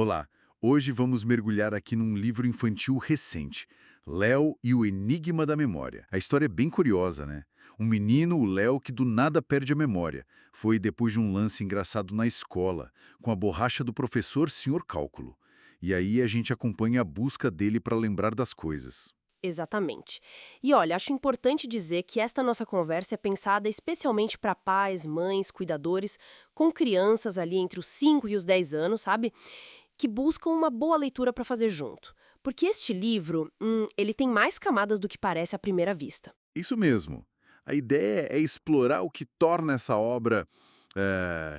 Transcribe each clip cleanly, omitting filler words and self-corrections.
Olá, hoje vamos mergulhar aqui num livro infantil recente, Léo e o Enigma da Memória. A história é bem curiosa, né? Um menino, o Léo, que do nada perde a memória. Foi depois de um lance engraçado na escola, com a borracha do professor Senhor Cálculo. E aí a gente acompanha a busca dele para lembrar das coisas. Exatamente. E olha, acho importante dizer que esta nossa conversa é pensada especialmente para pais, mães, cuidadores, com crianças ali entre os 5 e os 10 anos, sabe? Que buscam uma boa leitura para fazer junto. Porque este livro, ele tem mais camadas do que parece à primeira vista. Isso mesmo. A ideia é explorar o que torna essa obra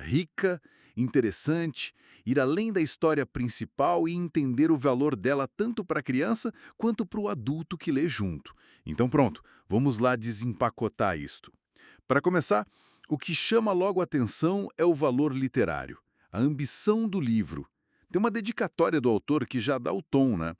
rica, interessante, ir além da história principal e entender o valor dela tanto para a criança quanto para o adulto que lê junto. Então pronto, vamos lá desempacotar isto. Para começar, o que chama logo a atenção é o valor literário, a ambição do livro. Tem uma dedicatória do autor que já dá o tom, né?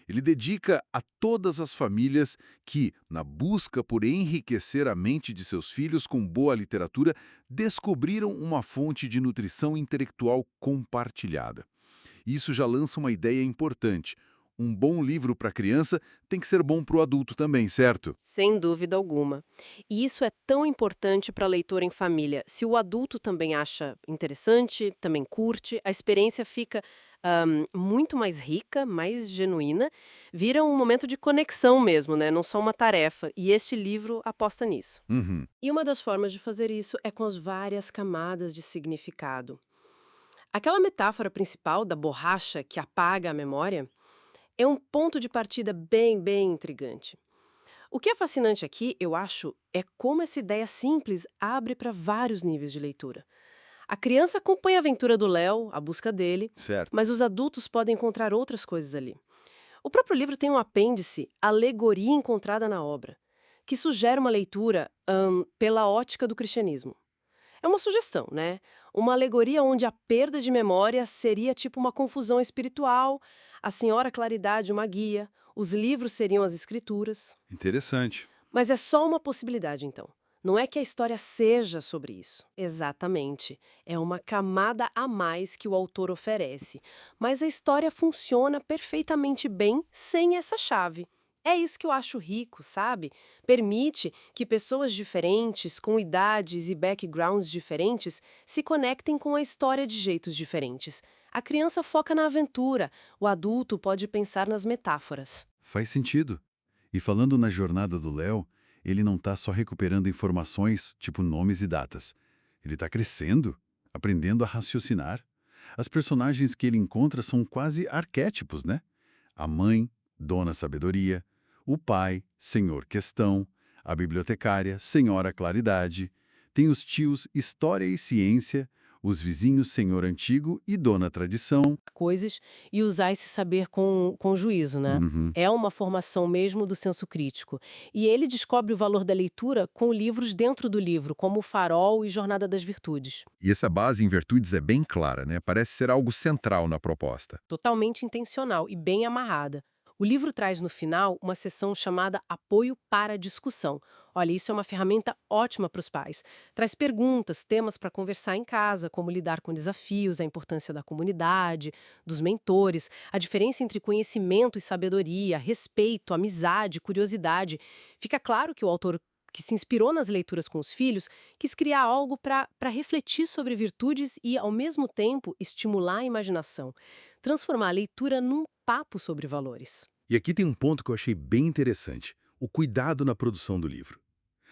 Ele dedica a todas as famílias que, na busca por enriquecer a mente de seus filhos com boa literatura, descobriram uma fonte de nutrição intelectual compartilhada. Isso já lança uma ideia importante. Um bom livro para criança tem que ser bom para o adulto também, certo? Sem dúvida alguma. E isso é tão importante para leitor em família. Se o adulto também acha interessante, também curte, a experiência fica muito mais rica, mais genuína, vira um momento de conexão mesmo, né? Não só uma tarefa. E este livro aposta nisso. Uhum. E uma das formas de fazer isso é com as várias camadas de significado. Aquela metáfora principal da borracha que apaga a memória é um ponto de partida bem intrigante. O que é fascinante aqui, eu acho, é como essa ideia simples abre para vários níveis de leitura. A criança acompanha a aventura do Léo, a busca dele, Certo. mas os adultos podem encontrar outras coisas ali. O próprio livro tem um apêndice, Alegoria Encontrada na Obra, que sugere uma leitura pela ótica do cristianismo. É uma sugestão, né? Uma alegoria onde a perda de memória seria tipo uma confusão espiritual, a Senhora Claridade uma guia, os livros seriam as escrituras. Interessante. Mas é só uma possibilidade, então. Não é que a história seja sobre isso. Exatamente. É uma camada a mais que o autor oferece. Mas a história funciona perfeitamente bem sem essa chave. É isso que eu acho rico, sabe? Permite que pessoas diferentes, com idades e backgrounds diferentes, se conectem com a história de jeitos diferentes. A criança foca na aventura, o adulto pode pensar nas metáforas. Faz sentido. E falando na jornada do Léo, ele não está só recuperando informações, tipo nomes e datas. Ele está crescendo, aprendendo a raciocinar. As personagens que ele encontra são quase arquétipos, né? A mãe, Dona Sabedoria, o pai, Senhor Questão, a bibliotecária, Senhora Claridade, tem os tios História e Ciência, os vizinhos Senhor Antigo e Dona Tradição. Coisas e usar esse saber com juízo, né. Uhum. É uma formação mesmo do senso crítico. E ele descobre o valor da leitura com livros dentro do livro, como O Farol e Jornada das Virtudes. E essa base em virtudes é bem clara, né? Parece ser algo central na proposta. Totalmente intencional e bem amarrada. O livro traz no final uma seção chamada Apoio para a Discussão. Olha, isso é uma ferramenta ótima para os pais. Traz perguntas, temas para conversar em casa, como lidar com desafios, a importância da comunidade, dos mentores, a diferença entre conhecimento e sabedoria, respeito, amizade, curiosidade. Fica claro que o autor que se inspirou nas leituras com os filhos, quis criar algo para refletir sobre virtudes e, ao mesmo tempo, estimular a imaginação. Transformar a leitura num papo sobre valores. E aqui tem um ponto que eu achei bem interessante: o cuidado na produção do livro.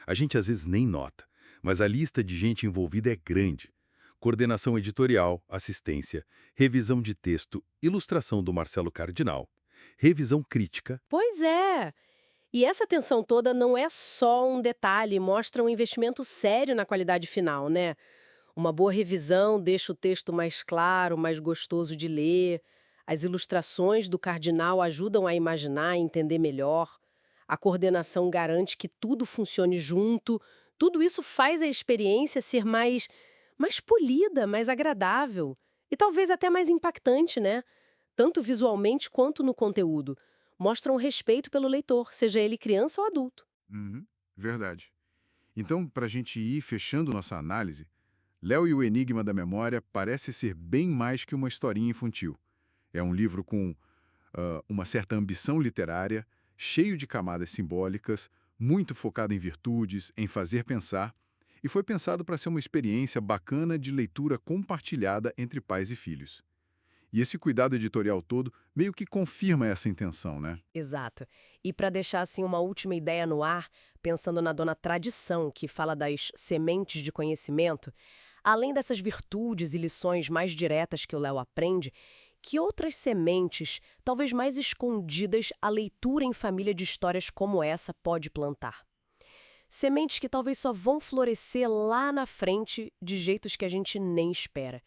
A gente às vezes nem nota, mas a lista de gente envolvida é grande. Coordenação editorial, assistência, revisão de texto, ilustração do Marcelo Cardinal, revisão crítica. Pois é! E essa atenção toda não é só um detalhe, mostra um investimento sério na qualidade final, né? Uma boa revisão deixa o texto mais claro, mais gostoso de ler. As ilustrações do cardinal ajudam a imaginar e entender melhor. A coordenação garante que tudo funcione junto. Tudo isso faz a experiência ser mais polida, mais agradável e talvez até mais impactante, né? Tanto visualmente quanto no conteúdo. Mostra um respeito pelo leitor, seja ele criança ou adulto. Uhum, verdade. Então, para a gente ir fechando nossa análise, Léo e o Enigma da Memória parece ser bem mais que uma historinha infantil. É um livro com uma certa ambição literária, cheio de camadas simbólicas, muito focado em virtudes, em fazer pensar, e foi pensado para ser uma experiência bacana de leitura compartilhada entre pais e filhos. E esse cuidado editorial todo meio que confirma essa intenção, né? Exato. E para deixar assim uma última ideia no ar, pensando na dona Tradição, que fala das sementes de conhecimento, além dessas virtudes e lições mais diretas que o Léo aprende, que outras sementes, talvez mais escondidas, a leitura em família de histórias como essa pode plantar? Sementes que talvez só vão florescer lá na frente de jeitos que a gente nem espera.